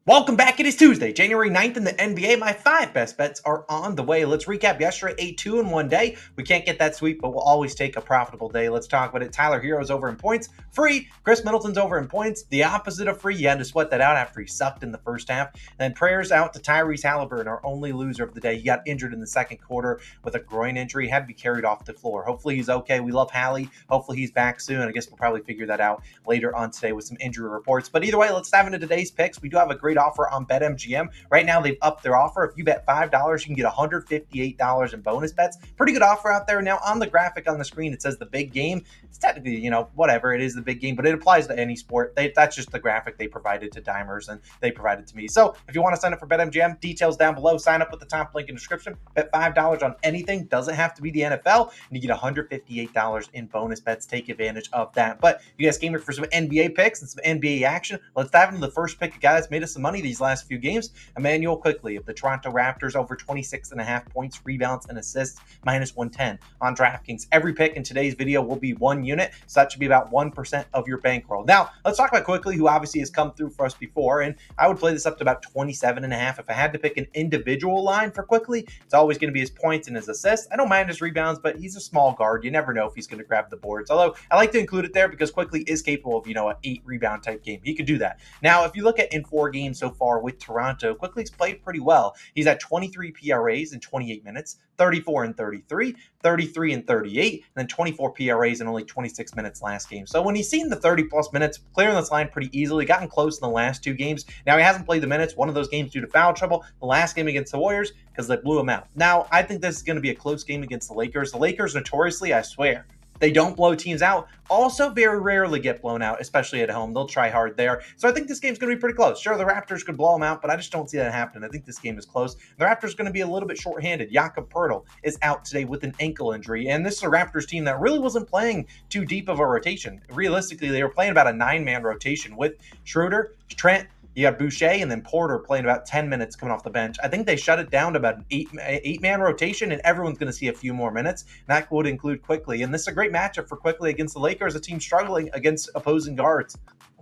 Welcome back. It is Tuesday, January 9th in the NBA. My 5 best bets are on the way. Let's recap yesterday, a 2-in-1 day. We can't get that sweep, but we'll always take a profitable day. Let's talk about it. Tyler Hero's over in points. Free. Chris Middleton's over in points. The opposite of free. You had to sweat that out after he sucked in the first half. And then prayers out to Tyrese Halliburton, our only loser of the day. He got injured in the second quarter with a groin injury. He had to be carried off the floor. Hopefully he's okay. We love Hallie. Hopefully he's back soon. I guess we'll probably figure that out later on today with some injury reports. But either way, let's dive into today's picks. We do have a great offer on BetMGM. Right now, they've upped their offer. If you bet $5, you can get $158 in bonus bets. Pretty good offer out there. Now, on the graphic on the screen, it says the big game. It's technically, whatever. It is the big game, but it applies to any sport. That's just the graphic they provided to Dimers, and they provided to me. So if you want to sign up for BetMGM, details down below. Sign up with the top link in the description. Bet $5 on anything. Doesn't have to be the NFL, and you get $158 in bonus bets. Take advantage of that. But you guys came here for some NBA picks and some NBA action. Let's dive into the first pick. A guy that's made us some money these last few games. Emmanuel Quickly of the Toronto Raptors, over 26.5 points, rebounds, and assists, minus 110 on DraftKings. Every pick in today's video will be 1 unit, so that should be about 1% of your bankroll. Now, let's talk about Quickly, who obviously has come through for us before, and I would play this up to about 27.5. If I had to pick an individual line for Quickly, it's always going to be his points and his assists. I don't mind his rebounds, but he's a small guard. You never know if he's going to grab the boards, although I like to include it there because Quickly is capable of, an 8 rebound type game. He could do that. Now, if you look at in 4 games so far with Toronto, Quickly's played pretty well. He's at 23 PRAs in 28 minutes, 34 and 33, 33 and 38, and then 24 PRAs in only 26 minutes last game. So when he's seen the 30-plus minutes, clearing this line pretty easily, gotten close in the last 2 games. Now, he hasn't played the minutes, one of those games due to foul trouble, the last game against the Warriors, because they blew him out. Now, I think this is going to be a close game against the Lakers. The Lakers, notoriously, I swear, they don't blow teams out. Also, very rarely get blown out, especially at home. They'll try hard there. So I think this game's going to be pretty close. Sure, the Raptors could blow them out, but I just don't see that happening. I think this game is close. The Raptors are going to be a little bit shorthanded. Jakob Poeltl is out today with an ankle injury, and this is a Raptors team that really wasn't playing too deep of a rotation. Realistically, they were playing about a 9-man rotation with Schroeder, Trent, you got Boucher, and then Porter playing about 10 minutes coming off the bench. I think they shut it down to about an 8-man rotation, and everyone's going to see a few more minutes. That would include Quickly. And this is a great matchup for Quickly against the Lakers, a team struggling against opposing guards.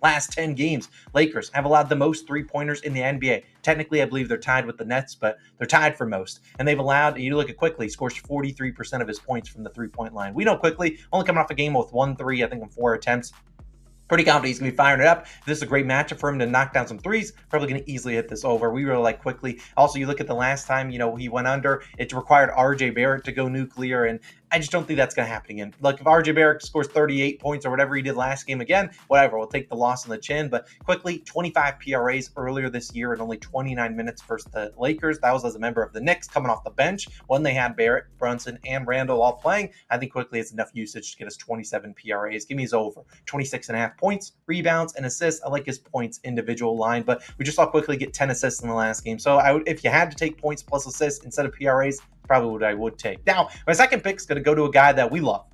Last 10 games, Lakers have allowed the most three-pointers in the NBA. Technically, I believe they're tied with the Nets, but they're tied for most. And they've allowed, you look at Quickly, he scores 43% of his points from the three-point line. We know Quickly, only coming off a game with 1 3, I think, in 4 attempts. Pretty confident he's going to be firing it up. This is a great matchup for him to knock down some threes. Probably going to easily hit this over. We really like Quickly. Also, you look at the last time, he went under. It required RJ Barrett to go nuclear, and I just don't think that's going to happen again. Like, if RJ Barrett scores 38 points or whatever he did last game again, whatever, we'll take the loss on the chin. But Quickly, 25 PRAs earlier this year in only 29 minutes versus the Lakers. That was as a member of the Knicks coming off the bench when they had Barrett, Brunson, and Randall all playing. I think Quickly has enough usage to get us 27 PRAs. Give me his over. 26.5 points, rebounds, and assists. I like his points individual line, but we just saw Quickly get 10 assists in the last game. So if you had to take points plus assists instead of PRAs, probably what I would take. Now, my second pick is going to go to a guy that we love.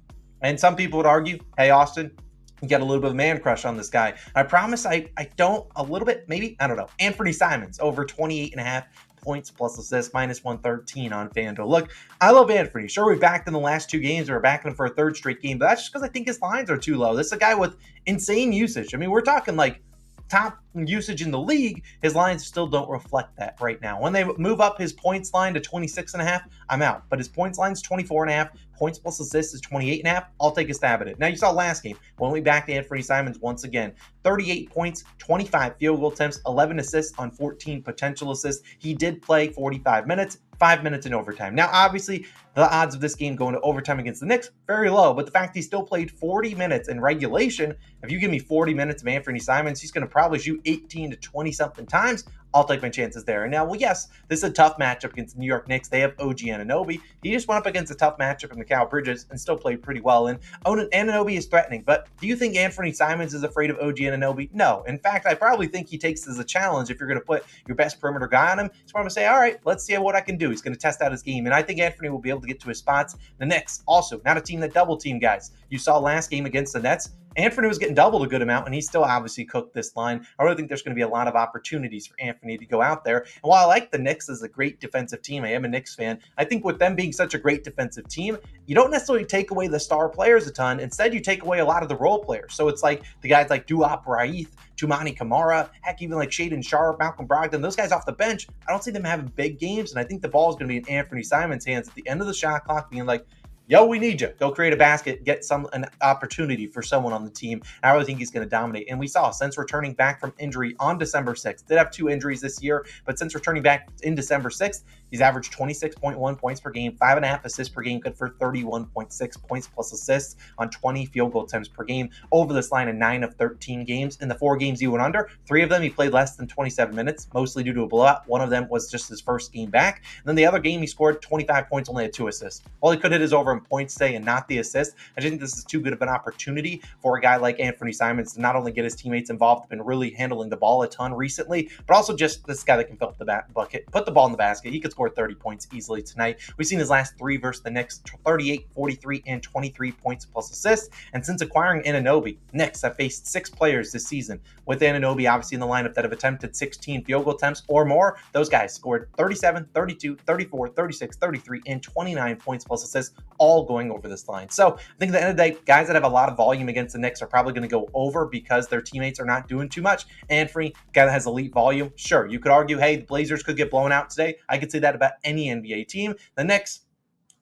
And some people would argue, hey, Austin, you got a little bit of a man crush on this guy. I promise I don't, a little bit, maybe, I don't know. Anthony Simons, over 28.5 points plus assists, minus 113 on FanDuel. Look, I love Anthony. Sure, we backed in the last 2 games. We're backing him for a 3rd straight game, but that's just because I think his lines are too low. This is a guy with insane usage. I mean, we're talking like top usage in the league. His lines still don't reflect that right now. When they move up his points line to 26.5, I'm out. But his points line is 24.5. Points plus assists is 28.5. I'll take a stab at it. Now, you saw last game when we backed Anthony Simons once again. 38 points, 25 field goal attempts, 11 assists on 14 potential assists. He did play 45 minutes, 5 minutes in overtime. Now, obviously, the odds of this game going to overtime against the Knicks, very low. But the fact he still played 40 minutes in regulation, if you give me 40 minutes of Anthony Simons, he's going to probably shoot 18 to 20-something times. I'll take my chances there. And now, well, yes, this is a tough matchup against the New York Knicks. They have OG Anunoby. He just went up against a tough matchup in Mikal Bridges and still played pretty well. And Anunoby is threatening. But do you think Anthony Simons is afraid of OG Anunoby? No. In fact, I probably think he takes this as a challenge if you're going to put your best perimeter guy on him. So I'm going to say, all right, let's see what I can do. He's going to test out his game. And I think Anthony will be able to get to his spots. The Knicks, also, not a team that double-team guys. You saw last game against the Nets. Anthony was getting doubled a good amount, and he still obviously cooked this line. I really think there's going to be a lot of opportunities for Anthony to go out there. And while I like the Knicks as a great defensive team, I am a Knicks fan, I think with them being such a great defensive team, you don't necessarily take away the star players a ton. Instead, you take away a lot of the role players. So it's like the guys like Duop Raith, Tumani Kamara, heck, even like Shaden Sharp, Malcolm Brogdon, those guys off the bench, I don't see them having big games. And I think the ball is going to be in Anthony Simon's hands at the end of the shot clock, being like, yo, we need you. Go create a basket, get an opportunity for someone on the team. I really think he's going to dominate. And we saw since returning back from injury on December 6th, did have 2 injuries this year, but since returning back in December 6th, he's averaged 26.1 points per game, 5.5 assists per game, good for 31.6 points plus assists on 20 field goal attempts per game over this line in 9 of 13 games. In the 4 games he went under, 3 of them he played less than 27 minutes, mostly due to a blowout. 1 of them was just his first game back. And then the other game he scored 25 points, only had 2 assists. All he could hit is over in points today and not the assist. I just think this is too good of an opportunity for a guy like Anthony Simons to not only get his teammates involved, been really handling the ball a ton recently, but also just this guy that can fill up the bucket, put the ball in the basket. He could score 30 points easily tonight. We've seen his last 3 versus the Knicks, 38, 43, and 23 points plus assists. And since acquiring Anunoby, Knicks have faced 6 players this season with Anunoby obviously in the lineup that have attempted 16 field goal attempts or more. Those guys scored 37, 32, 34, 36, 33, and 29 points plus assists, all going over this line. So I think at the end of the day, guys that have a lot of volume against the Knicks are probably going to go over because their teammates are not doing too much. Anthony, guy that has elite volume, sure, you could argue, hey, the Blazers could get blown out today. I could say that about any NBA team. The Knicks,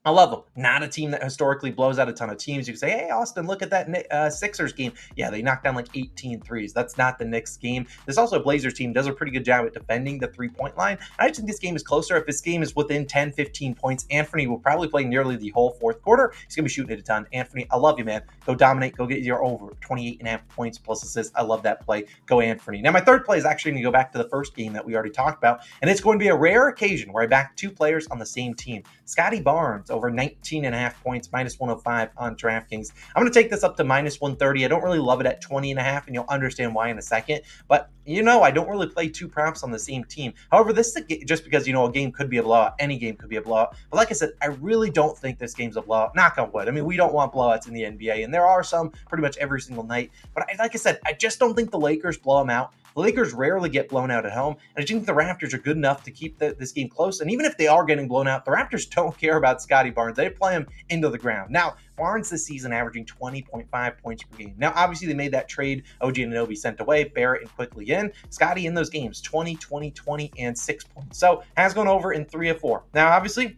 I love them. Not a team that historically blows out a ton of teams. You can say, hey, Austin, look at that Sixers game. Yeah, they knocked down like 18 threes. That's not the Knicks game. This also a Blazers team does a pretty good job at defending the three-point line. I just think this game is closer. If this game is within 10, 15 points, Anthony will probably play nearly the whole fourth quarter. He's going to be shooting it a ton. Anthony, I love you, man. Go dominate. Go get your over 28.5 points plus assists. I love that play. Go Anthony. Now, my third play is actually going to go back to the first game that we already talked about, and it's going to be a rare occasion where I back 2 players on the same team. Scotty Barnes over 19.5 points, minus 105 on DraftKings. I'm going to take this up to minus 130. I don't really love it at 20.5, and you'll understand why in a second. But, I don't really play 2 props on the same team. However, this is just because, a game could be a blowout. Any game could be a blowout. But like I said, I really don't think this game's a blowout. Knock on wood. I mean, we don't want blowouts in the NBA, and there are some pretty much every single night. But like I said, I just don't think the Lakers blow them out. The Lakers rarely get blown out at home, and I think the Raptors are good enough to keep this game close. And even if they are getting blown out, the Raptors don't care about Scotty Barnes. They play him into the ground. Now, Barnes this season averaging 20.5 points per game. Now, obviously, they made that trade. OG Anunoby sent away, Barrett and quickly in. Scotty in those games, 20, 20, 20, and 6 points. So has gone over in 3 of 4. Now, obviously,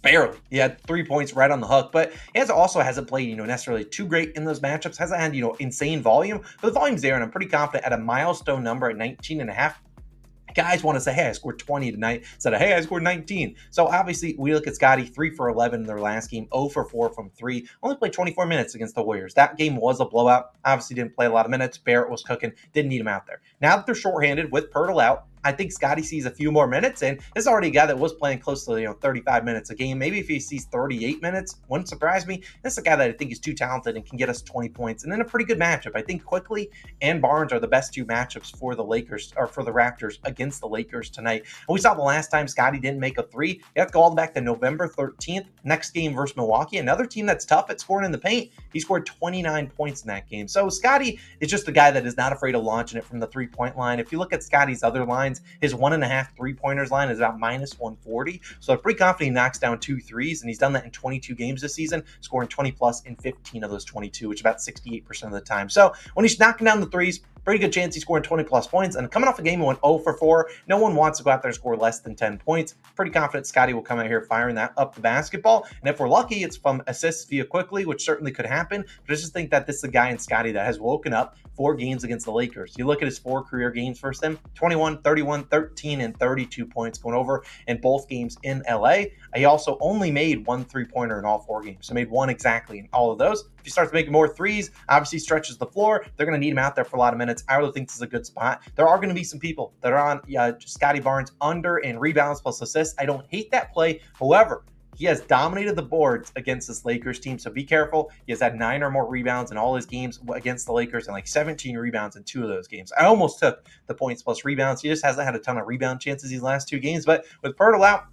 barely. He had 3 points right on the hook, but he hasn't played, necessarily too great in those matchups. Hasn't had, insane volume, but the volume's there, and I'm pretty confident at a milestone number at 19.5. Guys want to say, hey, I scored 20 tonight, instead of, hey, I scored 19. So obviously, we look at Scotty, 3 for 11 in their last game, 0 for 4 from 3. Only played 24 minutes against the Warriors. That game was a blowout. Obviously, didn't play a lot of minutes. Barrett was cooking. Didn't need him out there. Now that they're shorthanded with Pirtle out, I think Scotty sees a few more minutes, and this is already a guy that was playing close to 35 minutes a game. Maybe if he sees 38 minutes, wouldn't surprise me. This is a guy that I think is too talented and can get us 20 points, and then a pretty good matchup. I think Quickly and Barnes are the best 2 matchups for the Lakers, or for the Raptors against the Lakers tonight. And we saw the last time Scotty didn't make a 3. You have to go all the way back to November 13th. Next game versus Milwaukee, another team that's tough at scoring in the paint. He scored 29 points in that game. So Scotty is just a guy that is not afraid of launching it from the 3-point line. If you look at Scotty's other lines, his 1.5 3-pointers line is about minus 140. So I'm pretty confident he knocks down 2 threes, and he's done that in 22 games this season, scoring 20 plus in 15 of those 22, which is about 68% of the time. So when he's knocking down the threes, pretty good chance he's scoring 20 plus points. And coming off a game he went 0 for 4, no one wants to go out there and score less than 10 points. Pretty confident Scotty will come out here firing that up the basketball. And if we're lucky, it's from assists via Quickly, which certainly could happen. But I just think that this is a guy in Scotty that has woken up 4 games against the Lakers. You look at his 4 career games versus them, 21, 31, 13, and 32 points going over in both games in LA. He also only made 1 3-pointer in all 4 games. So made 1 exactly in all of those. If he starts making more threes, obviously stretches the floor. They're going to need him out there for a lot of minutes. I really think this is a good spot. There are going to be some people that are on Scotty Barnes under in rebounds plus assists. I don't hate that play. However, he has dominated the boards against this Lakers team, so be careful. He has had 9 or more rebounds in all his games against the Lakers and like 17 rebounds in 2 of those games. I almost took the points plus rebounds. He just hasn't had a ton of rebound chances these last 2 games, but with Pirtle out,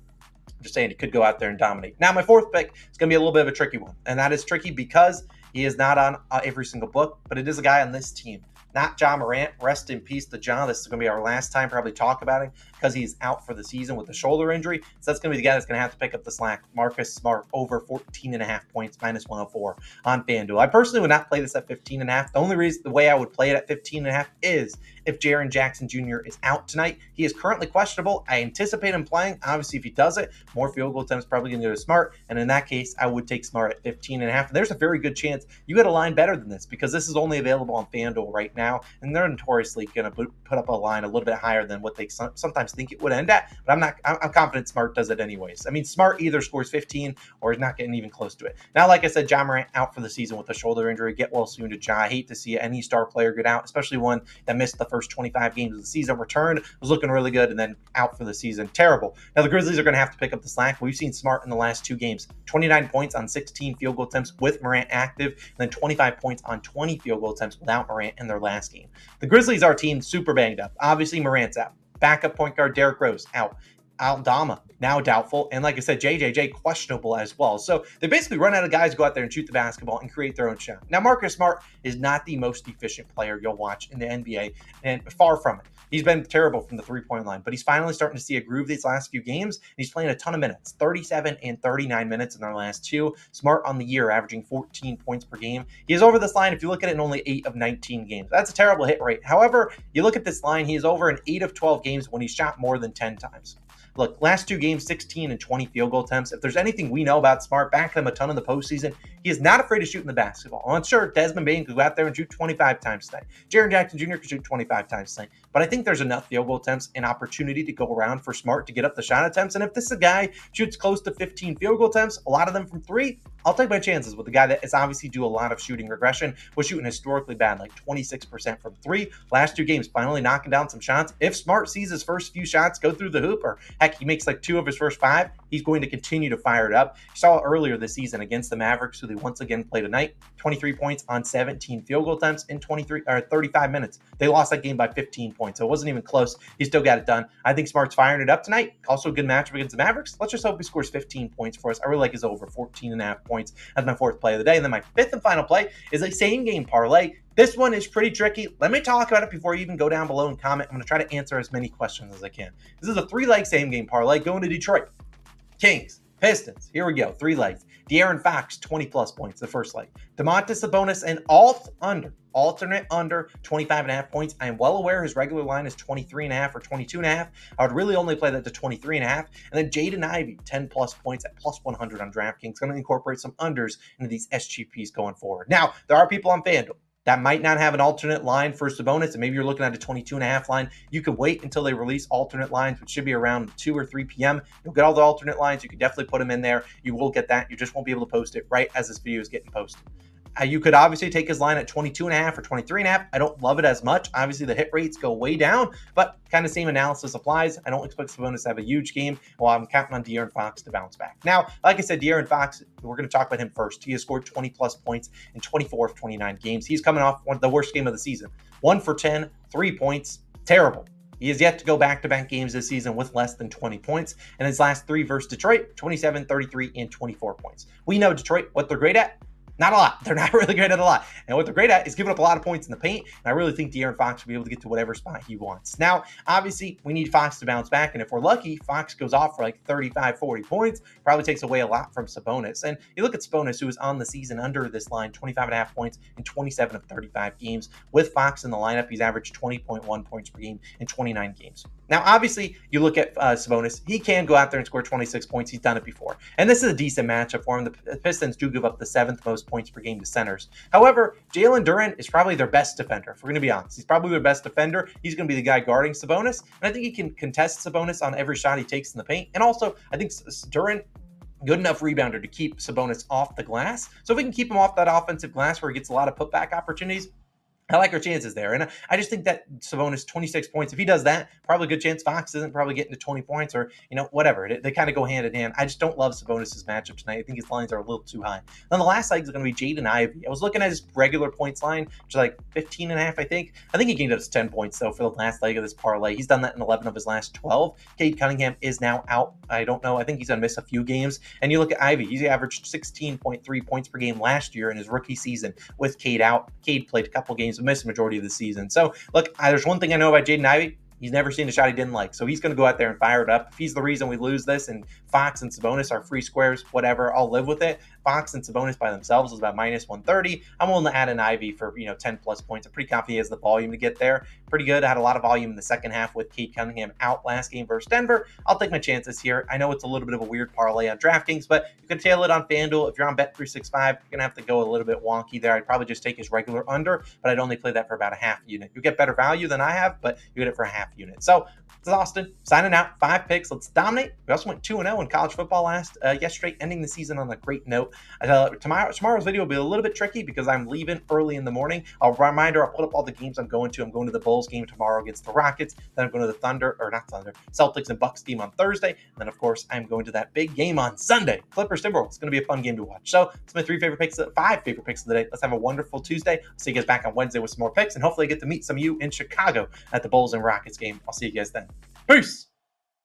I'm just saying he could go out there and dominate. Now, my fourth pick is going to be a little bit of a tricky one, and that is tricky because He is not on every single book, but it is a guy on this team. Not Ja Morant. Rest in peace to Ja. This is going to be our last time probably talk about him because he's out for the season with a shoulder injury. So that's going to be the guy that's going to have to pick up the slack. Marcus Smart over 14.5 points, minus 104 on FanDuel. I personally would not play this at 15.5. The only reason, the way I would play it at 15.5 is if Jaren Jackson Jr. is out tonight. He is currently questionable. I anticipate him playing. Obviously, if he does it, more field goal attempts probably going to go to Smart. And in that case, I would take Smart at 15.5. There's a very good chance you get a line better than this because this is only available on FanDuel right now. And they're notoriously going to put up a line a little bit higher than what they sometimes think it would end at. But I'm confident Smart does it anyways. I mean, Smart either scores 15 or is not getting even close to it. Now, like I said, Ja Morant out for the season with a shoulder injury. Get well soon to Ja. I hate to see any star player get out, especially one that missed the first 25 games of the season. Returned, was looking really good, and then out for the season. Terrible. Now, the Grizzlies are going to have to pick up the slack. We've seen Smart in the last 2 games. 29 points on 16 field goal attempts with Morant active, and then 25 points on 20 field goal attempts without Morant in their last game. The Grizzlies are a team super banged up. Obviously, Morant's out. Backup point guard Derrick Rose out. Aldama now doubtful, and like I said, JJJ questionable as well. So they basically run out of guys to go out there and shoot the basketball and create their own shot. Now, Marcus Smart is not the most efficient player you'll watch in the NBA, and far from it. He's been terrible from the three-point line, but he's finally starting to see a groove these last few games, and he's playing a ton of minutes, 37 and 39 minutes in their last 2. Smart on the year, averaging 14 points per game. He is over this line if you look at it in only 8 of 19 games. That's a terrible hit rate. However, you look at this line, he is over in 8 of 12 games when he shot more than 10 times. Look, last 2 games, 16 and 20 field goal attempts. If there's anything we know about Smart, back him a ton in the postseason, he is not afraid of shooting the basketball. I'm sure Desmond Bane could go out there and shoot 25 times tonight. Jaren Jackson Jr. could shoot 25 times tonight. But I think there's enough field goal attempts and opportunity to go around for Smart to get up the shot attempts. And if this is a guy shoots close to 15 field goal attempts, a lot of them from 3, I'll take my chances with the guy that is obviously due a lot of shooting regression, was shooting historically bad, like 26% from 3. Last 2 games, finally knocking down some shots. If Smart sees his first few shots go through the hoop, or heck, he makes like 2 of his first 5, he's going to continue to fire it up. You saw it earlier this season against the Mavericks, who they once again played tonight. 23 points on 17 field goal attempts in 35 minutes. They lost that game by 15 points, so it wasn't even close. He still got it done. I think Smart's firing it up tonight. Also a good matchup against the Mavericks. Let's just hope he scores 15 points for us. I really like his over 14.5 points as my 4th play of the day. And then my 5th and final play is a same game parlay. This one is pretty tricky. Let me talk about it before you even go down below and comment. I'm going to try to answer as many questions as I can. This is a 3-leg same game parlay going to Detroit. Kings, Pistons. Here we go. 3 legs. DeAaron Fox, 20-plus points, the first leg. Domantas Sabonis and alternate under 25.5 points. I am well aware his regular line is 23.5 or 22.5. I would really only play that to 23.5. And then Jaden Ivey, 10-plus points at plus 100 on DraftKings. Going to incorporate some unders into these SGPs going forward. Now, there are people on FanDuel that might not have an alternate line for Sabonis, and maybe you're looking at a 22.5 line. You can wait until they release alternate lines, which should be around 2 or 3 p.m. You'll get all the alternate lines. You can definitely put them in there. You will get that. You just won't be able to post it right as this video is getting posted. You could obviously take his line at 22.5 or 23.5. I don't love it as much. Obviously, the hit rates go way down, but kind of same analysis applies. I don't expect Sabonis to have a huge game, while I'm counting on DeAaron Fox to bounce back. Now, like I said, DeAaron Fox, we're going to talk about him first. He has scored 20-plus points in 24 of 29 games. He's coming off one of the worst game of the season. 1 for 10, 3 points. Terrible. He has yet to go back-to-back games this season with less than 20 points. And his last 3 versus Detroit, 27, 33, and 24 points. We know Detroit, what they're great at. Not a lot. They're not really great at a lot. And what they're great at is giving up a lot of points in the paint. And I really think De'Aaron Fox will be able to get to whatever spot he wants. Now, obviously, we need Fox to bounce back. And if we're lucky, Fox goes off for like 35, 40 points. Probably takes away a lot from Sabonis. And you look at Sabonis, who is on the season under this line, 25.5 points in 27 of 35 games. With Fox in the lineup, he's averaged 20.1 points per game in 29 games. Now, obviously, you look at Sabonis. He can go out there and score 26 points. He's done it before. And this is a decent matchup for him. The Pistons do give up the 7th most points per game to centers. However, Jalen Duren is probably their best defender, if we're going to be honest. He's probably their best defender. He's going to be the guy guarding Sabonis. And I think he can contest Sabonis on every shot he takes in the paint. And also, I think Duren, good enough rebounder to keep Sabonis off the glass. So if we can keep him off that offensive glass where he gets a lot of putback opportunities, I like our chances there. And I just think that Sabonis, 26 points, if he does that, probably a good chance Fox isn't probably getting to 20 points or, whatever. They kind of go hand in hand. I just don't love Sabonis' matchup tonight. I think his lines are a little too high. Then the last leg is going to be Jaden Ivey. I was looking at his regular points line, which is like 15 and a half, I think. I think he gained up to 10 points, though, for the last leg of this parlay. He's done that in 11 of his last 12. Cade Cunningham is now out. I don't know. I think he's going to miss a few games. And you look at Ivey. He's averaged 16.3 points per game last year in his rookie season with Cade out. Cade played a couple games, but missed the majority of the season. So, look, there's one thing I know about Jaden Ivey. He's never seen a shot he didn't like. So he's going to go out there and fire it up. If he's the reason we lose this and Fox and Sabonis are free squares, whatever, I'll live with it. Fox and Sabonis by themselves is about minus 130. I'm willing to add an Ivy for, 10 plus points. I'm pretty confident he has the volume to get there. Pretty good. I had a lot of volume in the second half with Cade Cunningham out last game versus Denver. I'll take my chances here. I know it's a little bit of a weird parlay on DraftKings, but you can tail it on FanDuel. If you're on Bet365, you're going to have to go a little bit wonky there. I'd probably just take his regular under, but I'd only play that for about a half unit. You get better value than I have, but you get it for a half unit. So this is Austin signing out. 5 picks. Let's dominate. We also went 2-0 in college football yesterday, ending the season on a great note. Tomorrow's video will be a little bit tricky because I'm leaving early in the morning. A reminder, I'll put up all the games I'm going to. I'm going to the Bulls game tomorrow against the Rockets. Then I'm going to the Celtics and Bucks game on Thursday. And then, of course, I'm going to that big game on Sunday. Clippers Timberwolves. It's going to be a fun game to watch. So it's my 5 favorite picks of the day. Let's have a wonderful Tuesday. I'll see you guys back on Wednesday with some more picks, and hopefully I get to meet some of you in Chicago at the Bulls and Rockets game. I'll see you guys then. Peace.